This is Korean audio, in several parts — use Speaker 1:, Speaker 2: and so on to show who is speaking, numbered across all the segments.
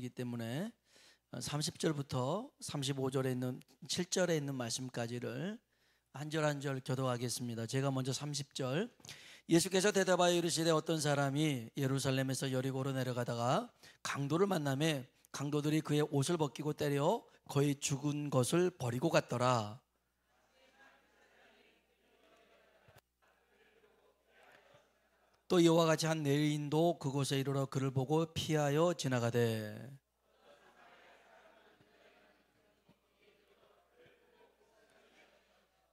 Speaker 1: 말씀이기 때문에 30절부터 35절에 있는 7절에 있는 말씀까지를 한 절 한 절 교독하겠습니다. 제가 먼저 30절. 예수께서 대답하여 이르시되 어떤 사람이 예루살렘에서 여리고로 내려가다가 강도를 만나매 강도들이 그의 옷을 벗기고 때려 거의 죽은 것을 버리고 갔더라. 또 이와 같이 한 레위인도 그곳에 이르러 그를 보고 피하여 지나가되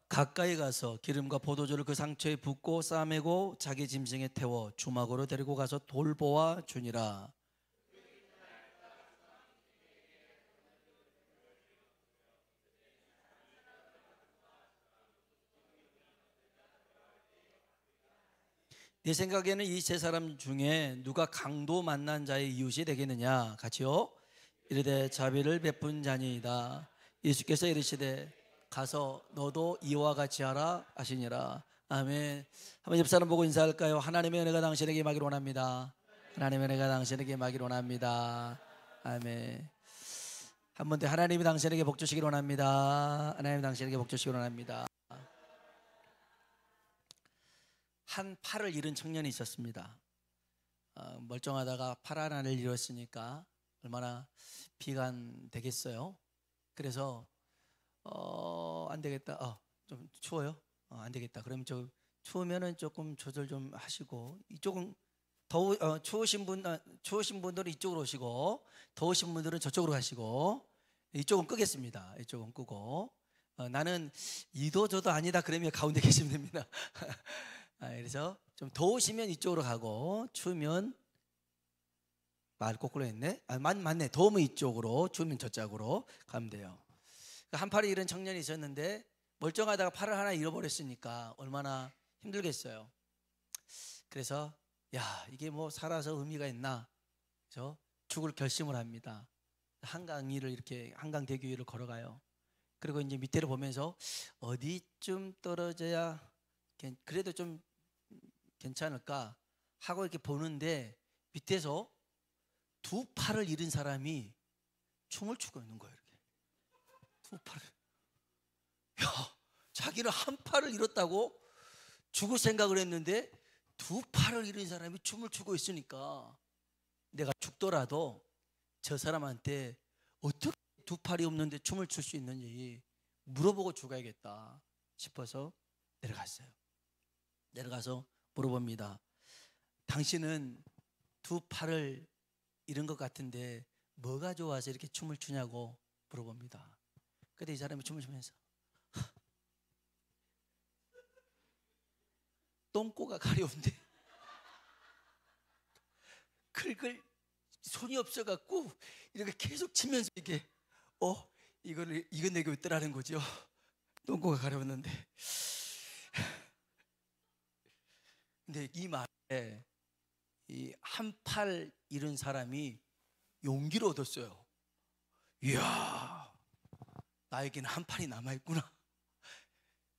Speaker 1: 가까이 가서 기름과 포도주를 그 상처에 붓고 싸매고 자기 짐승에 태워 주막으로 데리고 가서 돌보아 주니라. 네 생각에는 이 세 사람 중에 누가 강도 만난 자의 이웃이 되겠느냐? 같이요. 이르되 자비를 베푼 자니이다. 예수께서 이르시되 가서 너도 이와 같이 하라 하시니라. 아멘. 한번 옆 사람 보고 인사할까요? 하나님의 은혜가 당신에게 임하기를 원합니다. 하나님의 은혜가 당신에게 임하기를 원합니다. 아멘. 한 번 더 하나님이 당신에게 복 주시기를 원합니다. 하나님 당신에게 복 주시기를 원합니다. 한 팔을 잃은 청년이 있었습니다. 멀쩡하다가 팔 하나를 잃었으니까 얼마나 비관되겠어요. 그래서 안 되겠다. 좀 추워요. 안 되겠다. 그럼 저 추우면은 조금 조절 좀 하시고 이쪽은 추우신 분들은 이쪽으로 오시고 더우신 분들은 저쪽으로 가시고 이쪽은 끄겠습니다. 이쪽은 끄고 나는 이도저도 아니다 그러면 가운데 계시면 됩니다. 그래서 좀 더우시면 이쪽으로 가고 추우면 말 거꾸로 했네. 맞네. 더우면 이쪽으로 추우면 저쪽으로 가면 돼요. 한 팔을 잃은 청년이 있었는데 멀쩡하다가 팔을 하나 잃어버렸으니까 얼마나 힘들겠어요. 그래서 야 이게 뭐 살아서 의미가 있나. 그래서 죽을 결심을 합니다. 한강위를 이렇게 한강대교 위를 걸어가요. 그리고 이제 밑에를 보면서 어디쯤 떨어져야 그래도 좀 괜찮을까 하고 이렇게 보는데 밑에서 두 팔을 잃은 사람이 춤을 추고 있는 거예요. 이렇게 두 팔을. 야, 자기는 한 팔을 잃었다고 죽을 생각을 했는데 두 팔을 잃은 사람이 춤을 추고 있으니까 내가 죽더라도 저 사람한테 어떻게 두 팔이 없는데 춤을 출 수 있는지 물어보고 죽어야겠다 싶어서 내려갔어요. 내려가서 물어봅니다. 당신은 두 팔을 잃은 것 같은데 뭐가 좋아서 이렇게 춤을 추냐고 물어봅니다. 그때 이 사람이 춤을 추면서 똥꼬가 가려운데 글글 손이 없어갖고 이렇게 계속 치면서 이게 이건 내게 있더라는 거죠. 똥꼬가 가려웠는데 근데 이 말에 이 한 팔 잃은 사람이 용기를 얻었어요. 이야, 나에게는 한 팔이 남아있구나.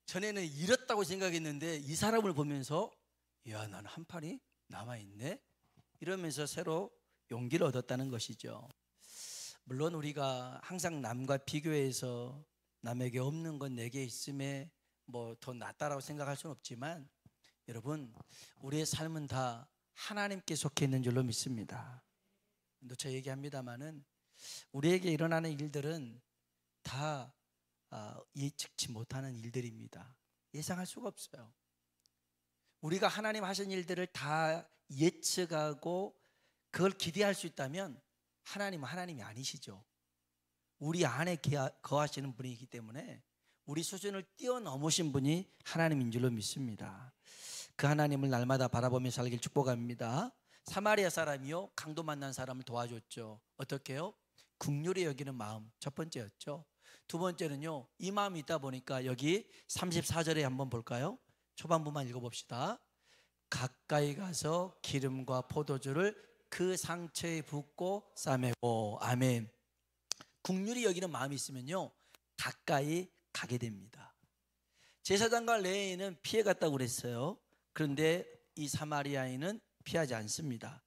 Speaker 1: 전에는 잃었다고 생각했는데 이 사람을 보면서 이야, 나는 한 팔이 남아있네. 이러면서 새로 용기를 얻었다는 것이죠. 물론 우리가 항상 남과 비교해서 남에게 없는 건 내게 있음에 뭐 더 낫다라고 생각할 수는 없지만 여러분 우리의 삶은 다 하나님께 속해 있는 줄로 믿습니다. 누차 얘기합니다마는 우리에게 일어나는 일들은 다 예측치 못하는 일들입니다. 예상할 수가 없어요. 우리가 하나님 하신 일들을 다 예측하고 그걸 기대할 수 있다면 하나님은 하나님이 아니시죠. 우리 안에 거하시는 분이기 때문에 우리 수준을 뛰어넘으신 분이 하나님인 줄로 믿습니다. 그 하나님을 날마다 바라보며 살길 축복합니다. 사마리아 사람이요 강도 만난 사람을 도와줬죠. 어떻게 해요? 긍휼히 여기는 마음 첫 번째였죠. 두 번째는요 이 마음이 있다 보니까 여기 34절에 한번 볼까요? 초반부만 읽어봅시다. 가까이 가서 기름과 포도주를 그 상처에 붓고 싸매고. 아멘. 긍휼히 여기는 마음이 있으면요 가까이 가게 됩니다. 제사장과 레위인은 피해갔다고 그랬어요. 그런데 이 사마리아인은 피하지 않습니다.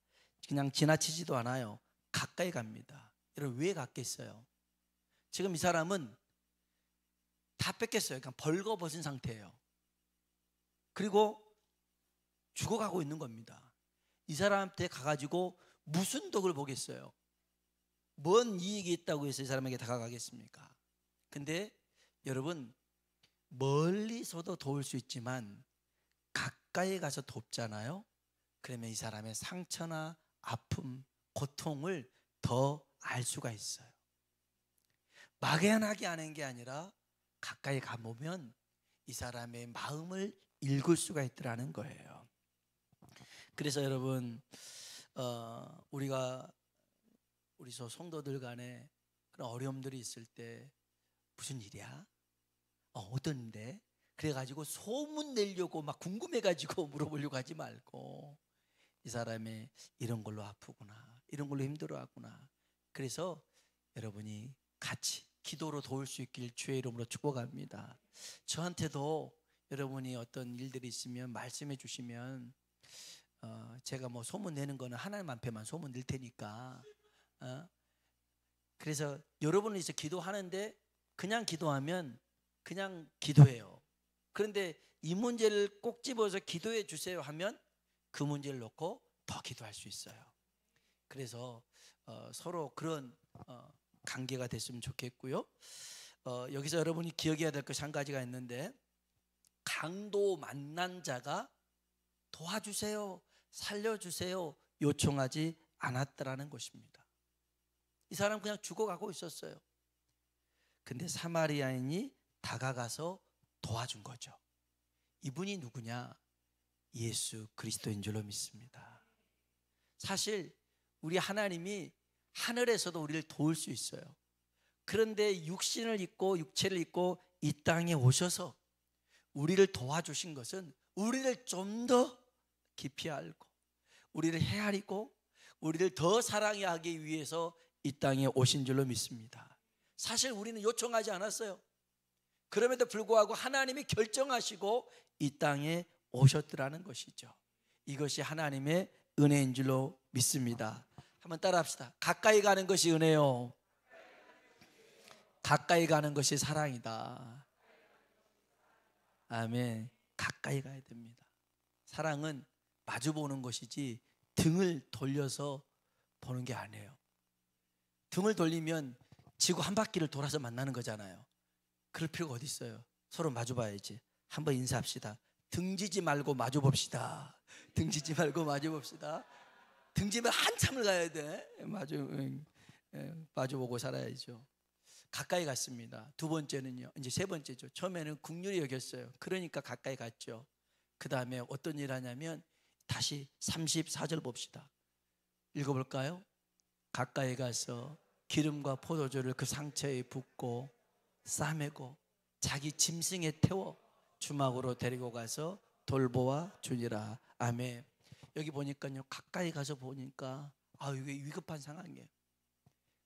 Speaker 1: 그냥 지나치지도 않아요. 가까이 갑니다. 여러분 왜 갔겠어요? 지금 이 사람은 다 뺏겼어요. 그냥 벌거벗은 상태예요. 그리고 죽어가고 있는 겁니다. 이 사람한테 가가지고 무슨 덕을 보겠어요? 뭔 이익이 있다고 해서 이 사람에게 다가가겠습니까? 근데 여러분, 멀리서도 도울 수 있지만 가까이 가서 돕잖아요. 그러면 이 사람의 상처나 아픔, 고통을 더 알 수가 있어요. 막연하게 아는 게 아니라 가까이 가보면 이 사람의 마음을 읽을 수가 있더라는 거예요. 그래서 여러분, 우리 성도들 간에 그런 어려움들이 있을 때 무슨 일이야? 어떤데? 그래가지고 소문 내려고 막 궁금해가지고 물어보려고 하지 말고, 이 사람이 이런 걸로 아프구나, 이런 걸로 힘들어하구나. 그래서 여러분이 같이 기도로 도울 수 있길 주의 이름으로 축복합니다. 저한테도 여러분이 어떤 일들이 있으면 말씀해 주시면 제가 뭐 소문 내는 거는 하나님 앞에만 소문 낼 테니까, 그래서 여러분이 이제 기도하는데 그냥 기도하면 그냥 기도해요. 그런데 이 문제를 꼭 집어서 기도해 주세요 하면 그 문제를 놓고 더 기도할 수 있어요. 그래서 서로 그런 관계가 됐으면 좋겠고요. 여기서 여러분이 기억해야 될 것이 한 가지가 있는데, 강도 만난 자가 도와주세요, 살려주세요 요청하지 않았다라는 것입니다. 이 사람 그냥 죽어가고 있었어요. 근데 사마리아인이 다가가서 도와준 거죠. 이분이 누구냐? 예수 그리스도인 줄로 믿습니다. 사실 우리 하나님이 하늘에서도 우리를 도울 수 있어요. 그런데 육신을 입고 육체를 입고 이 땅에 오셔서 우리를 도와주신 것은 우리를 좀 더 깊이 알고 우리를 헤아리고 우리를 더 사랑하기 위해서 이 땅에 오신 줄로 믿습니다. 사실 우리는 요청하지 않았어요. 그럼에도 불구하고 하나님이 결정하시고 이 땅에 오셨더라는 것이죠. 이것이 하나님의 은혜인 줄로 믿습니다. 한번 따라합시다. 가까이 가는 것이 은혜요, 가까이 가는 것이 사랑이다. 아멘. 가까이 가야 됩니다. 사랑은 마주보는 것이지 등을 돌려서 보는 게 아니에요. 등을 돌리면 지구 한 바퀴를 돌아서 만나는 거잖아요. 그럴 필요가 어디 있어요? 서로 마주봐야지. 한번 인사합시다. 등지지 말고 마주봅시다. 등지지 말고 마주봅시다. 등지면 한참을 가야 돼. 마주보고 살아야죠. 가까이 갔습니다. 두 번째는요, 이제 세 번째죠. 처음에는 긍휼히 여겼어요. 그러니까 가까이 갔죠. 그 다음에 어떤 일 하냐면, 다시 34절 봅시다. 읽어볼까요? 가까이 가서 기름과 포도주를 그 상처에 붓고 싸매고 자기 짐승에 태워 주막으로 데리고 가서 돌보아 주니라. 아멘. 여기 보니까요, 가까이 가서 보니까 이게 위급한 상황이에요.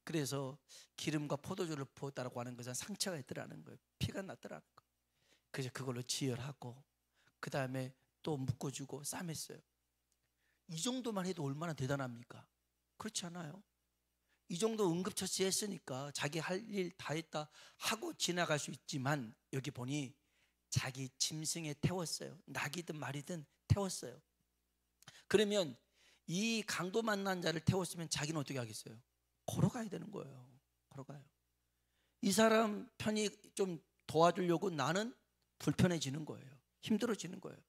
Speaker 1: 그래서 기름과 포도주를 부었다라고 하는 것은 상처가 있더라는 거예요. 피가 났더라는 거예요. 그래서 그걸로 지혈하고 그 다음에 또 묶어주고 싸맸어요. 이 정도만 해도 얼마나 대단합니까? 그렇지 않아요? 이 정도 응급처치 했으니까 자기 할 일 다 했다 하고 지나갈 수 있지만, 여기 보니 자기 짐승에 태웠어요. 낙이든 말이든 태웠어요. 그러면 이 강도 만난 자를 태웠으면 자기는 어떻게 하겠어요? 걸어가야 되는 거예요. 걸어가요. 이 사람 편이 좀 도와주려고 나는 불편해지는 거예요. 힘들어지는 거예요.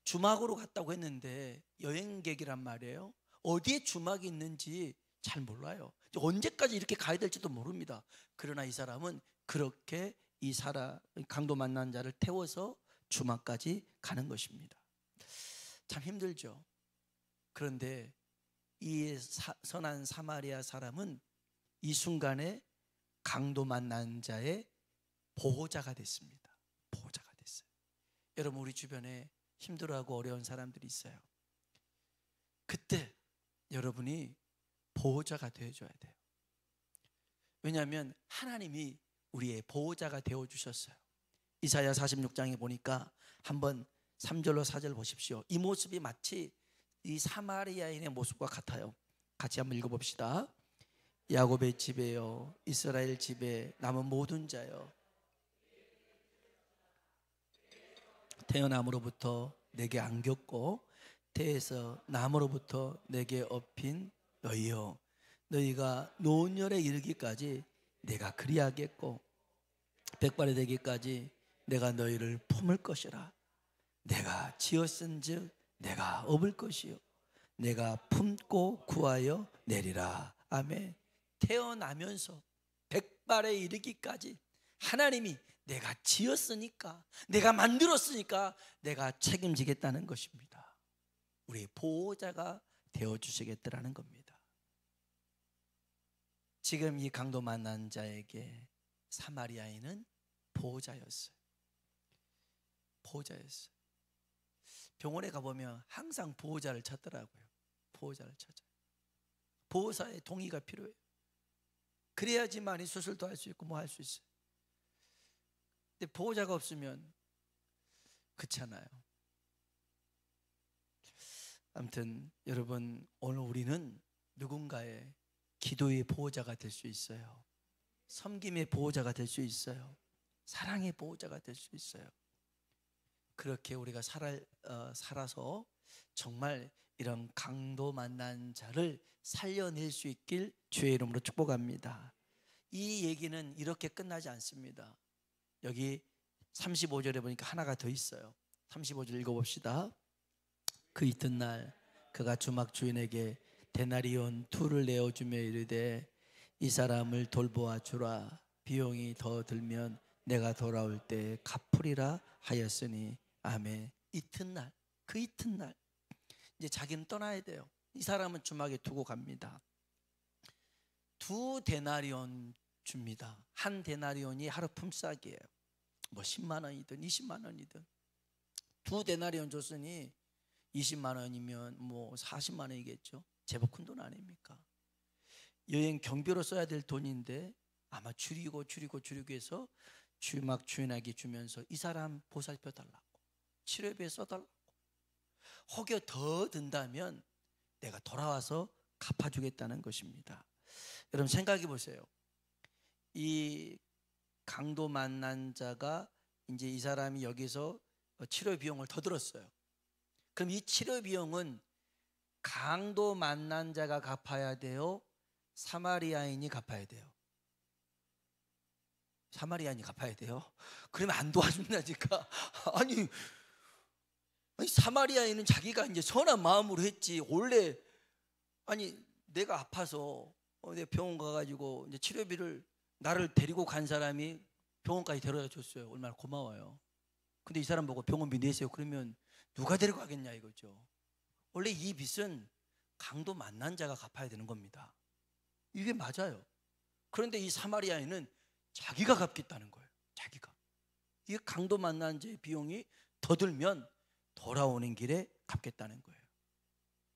Speaker 1: 주막으로 갔다고 했는데 여행객이란 말이에요. 어디에 주막이 있는지 잘 몰라요. 언제까지 이렇게 가야 될지도 모릅니다. 그러나 이 사람은 그렇게 이 강도 만난 자를 태워서 주막까지 가는 것입니다. 참 힘들죠. 그런데 이 선한 사마리아 사람은 이 순간에 강도 만난 자의 보호자가 됐습니다. 보호자가 됐어요. 여러분, 우리 주변에 힘들어하고 어려운 사람들이 있어요. 그때 여러분이 보호자가 되어줘야 돼요. 왜냐하면 하나님이 우리의 보호자가 되어주셨어요. 이사야 46장에 보니까 한번 3절로 4절 보십시오. 이 모습이 마치 이 사마리아인의 모습과 같아요. 같이 한번 읽어봅시다. 야곱의 집에요, 이스라엘 집에 남은 모든 자여, 태어남으로부터 내게 안겼고 태에서 남으로부터 내게 업힌 너희여, 너희가 노년에 이르기까지 내가 그리하겠고 백발이 되기까지 내가 너희를 품을 것이라. 내가 지었은즉 내가 업을 것이요 내가 품고 구하여 내리라. 아멘. 태어나면서 백발에 이르기까지 하나님이 내가 지었으니까, 내가 만들었으니까 내가 책임지겠다는 것입니다. 우리 보호자가 되어주시겠다는 겁니다. 지금 이 강도 만난 자에게 사마리아인은 보호자였어요. 보호자였어요. 병원에 가보면 항상 보호자를 찾더라고요. 보호자를 찾아요. 보호사의 동의가 필요해요. 그래야지만 이 수술도 할 수 있고 뭐 할 수 있어요. 근데 보호자가 없으면 그렇잖아요. 아무튼 여러분, 오늘 우리는 누군가의 기도의 보호자가 될 수 있어요. 섬김의 보호자가 될 수 있어요. 사랑의 보호자가 될 수 있어요. 그렇게 우리가 살아서 정말 이런 강도 만난 자를 살려낼 수 있길 주의 이름으로 축복합니다. 이 얘기는 이렇게 끝나지 않습니다. 여기 35절에 보니까 하나가 더 있어요. 35절 읽어봅시다. 그 이튿날 그가 주막 주인에게 데나리온 2를 내어주며 이르되 이 사람을 돌보아 주라. 비용이 더 들면 내가 돌아올 때 갚으리라 하였으니. 아멘. 이튿날, 그 이튿날 이제 자기는 떠나야 돼요. 이 사람은 주막에 두고 갑니다. 2 데나리온 줍니다. 1 데나리온이 하루 품삯이에요. 뭐 10만 원이든 20만 원이든 2 데나리온 줬으니 20만 원이면 뭐 40만 원이겠죠. 제법 큰 돈 아닙니까? 여행 경비로 써야 될 돈인데 아마 줄이고 해서 주막 주인에게 주면서 이 사람 보살펴 달라고, 치료비에 써달라고, 혹여 더 든다면 내가 돌아와서 갚아주겠다는 것입니다. 여러분 생각해 보세요. 이 강도 만난 자가 이제 이 사람이 여기서 치료 비용을 더 들었어요. 그럼 이 치료 비용은 강도 만난 자가 갚아야 돼요? 사마리아인이 갚아야 돼요? 사마리아인이 갚아야 돼요? 그러면 안 도와준다니까. 아니 사마리아인은 자기가 이제 선한 마음으로 했지. 원래 아니 내가 아파서 내 병원 가가지고 이제 치료비를 나를 데리고 간 사람이 병원까지 데려다 줬어요. 얼마나 고마워요. 근데 이 사람 보고 병원비 내세요. 그러면 누가 데리고 가겠냐 이거죠. 원래 이 빚은 강도 만난 자가 갚아야 되는 겁니다. 이게 맞아요. 그런데 이 사마리아인은 자기가 갚겠다는 거예요. 자기가. 이 강도 만난 자의 비용이 더 들면 돌아오는 길에 갚겠다는 거예요.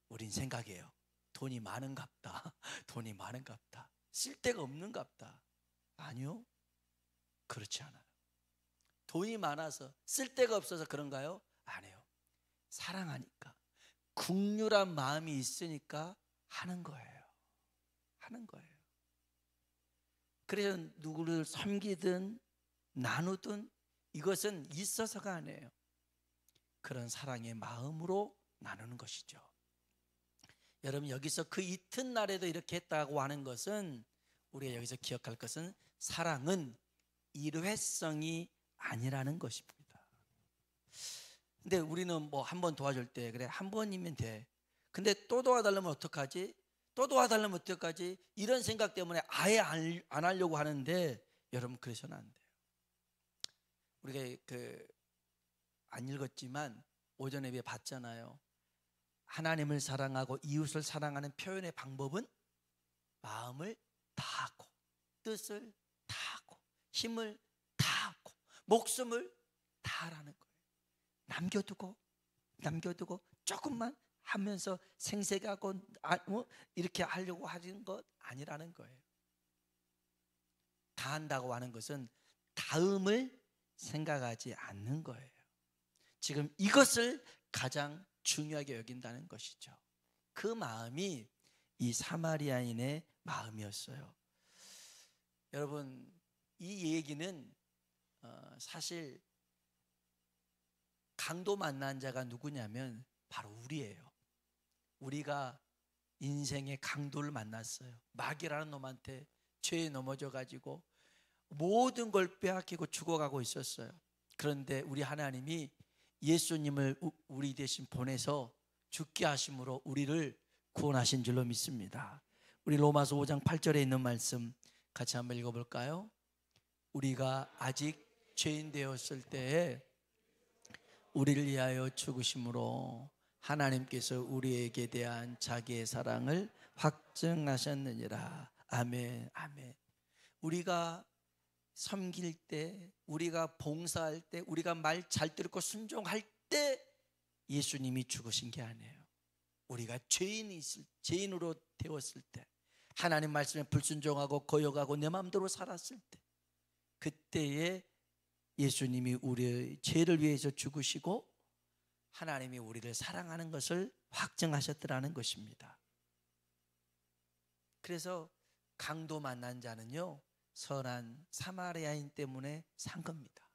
Speaker 1: 우린 생각해요. 돈이 많은갑다. 돈이 많은갑다. 쓸데가 없는갑다. 아니요. 그렇지 않아요. 돈이 많아서 쓸데가 없어서 그런가요? 아니에요. 사랑하니까, 긍휼한 마음이 있으니까 하는 거예요. 하는 거예요. 그래서 누구를 섬기든 나누든 이것은 있어서가 아니에요. 그런 사랑의 마음으로 나누는 것이죠. 여러분 여기서 그 이튿날에도 이렇게 했다고 하는 것은, 우리가 여기서 기억할 것은 사랑은 일회성이 아니라는 것입니다. 근데 우리는 뭐 한 번 도와줄 때 그래 한 번이면 돼. 근데 또 도와달라면 어떡하지? 또 도와달라면 어떡하지? 이런 생각 때문에 아예 안 하려고 하는데, 여러분 그래서는 안 돼요. 우리가 안 읽었지만 오전 예배 봤잖아요. 하나님을 사랑하고 이웃을 사랑하는 표현의 방법은 마음을 다하고 뜻을 다하고 힘을 다하고 목숨을 다하라는 거예요. 남겨두고 조금만 하면서 생색하고 이렇게 하려고 하는 것 아니라는 거예요. 다한다고 하는 것은 다음을 생각하지 않는 거예요. 지금 이것을 가장 중요하게 여긴다는 것이죠. 그 마음이 이 사마리아인의 마음이었어요. 여러분, 이 얘기는 사실 강도 만난 자가 누구냐면 바로 우리예요. 우리가 인생의 강도를 만났어요. 마귀라는 놈한테 죄에 넘어져 가지고 모든 걸 빼앗기고 죽어가고 있었어요. 그런데 우리 하나님이 예수님을 우리 대신 보내서 죽게 하심으로 우리를 구원하신 줄로 믿습니다. 우리 로마서 5장 8절에 있는 말씀 같이 한번 읽어볼까요? 우리가 아직 죄인 되었을 때에 우리를 위하여 죽으심으로 하나님께서 우리에게 대한 자기의 사랑을 확증하셨느니라. 아멘, 아멘. 우리가 섬길 때, 우리가 봉사할 때, 우리가 말 잘 듣고 순종할 때 예수님이 죽으신 게 아니에요. 우리가 죄인으로 되었을 때, 하나님 말씀에 불순종하고 거역하고 내 마음대로 살았을 때, 그때에 예수님이 우리의 죄를 위해서 죽으시고 하나님이 우리를 사랑하는 것을 확증하셨더라는 것입니다. 그래서 강도 만난 자는요, 선한 사마리아인 때문에 산 겁니다.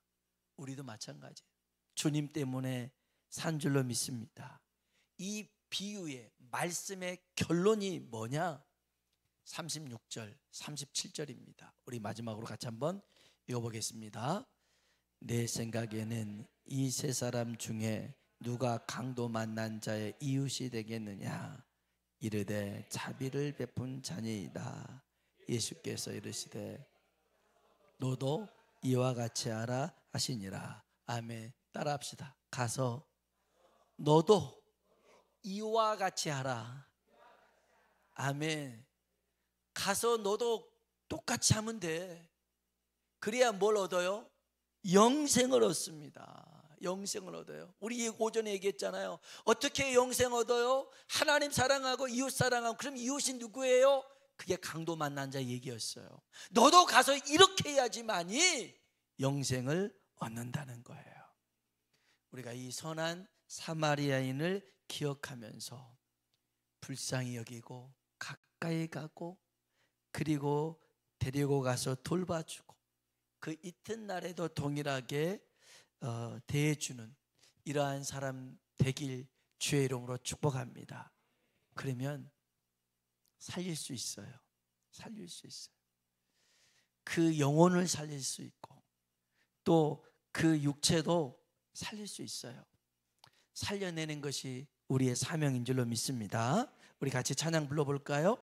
Speaker 1: 우리도 마찬가지예요. 주님 때문에 산 줄로 믿습니다. 이 비유의 말씀의 결론이 뭐냐? 36절, 37절입니다. 우리 마지막으로 같이 한번 읽어보겠습니다. 내 생각에는 이 세 사람 중에 누가 강도 만난 자의 이웃이 되겠느냐? 이르되 자비를 베푼 자니이다. 예수께서 이르시되 너도 이와 같이 하라 하시니라. 아멘. 따라합시다. 가서 너도 이와 같이 하라. 아멘. 가서 너도 똑같이 하면 돼. 그래야 뭘 얻어요? 영생을 얻습니다. 영생을 얻어요. 우리 오전에 얘기했잖아요. 어떻게 영생 얻어요? 하나님 사랑하고 이웃 사랑하고. 그럼 이웃이 누구예요? 그게 강도 만난 자 얘기였어요. 너도 가서 이렇게 해야지만이 영생을 얻는다는 거예요. 우리가 이 선한 사마리아인을 기억하면서 불쌍히 여기고 가까이 가고 그리고 데리고 가서 돌봐주고 그 이튿날에도 동일하게 대해주는 이러한 사람 되길 주의 이름으로 축복합니다. 그러면 살릴 수 있어요. 살릴 수 있어요. 그 영혼을 살릴 수 있고 또 그 육체도 살릴 수 있어요. 살려내는 것이 우리의 사명인 줄로 믿습니다. 우리 같이 찬양 불러볼까요?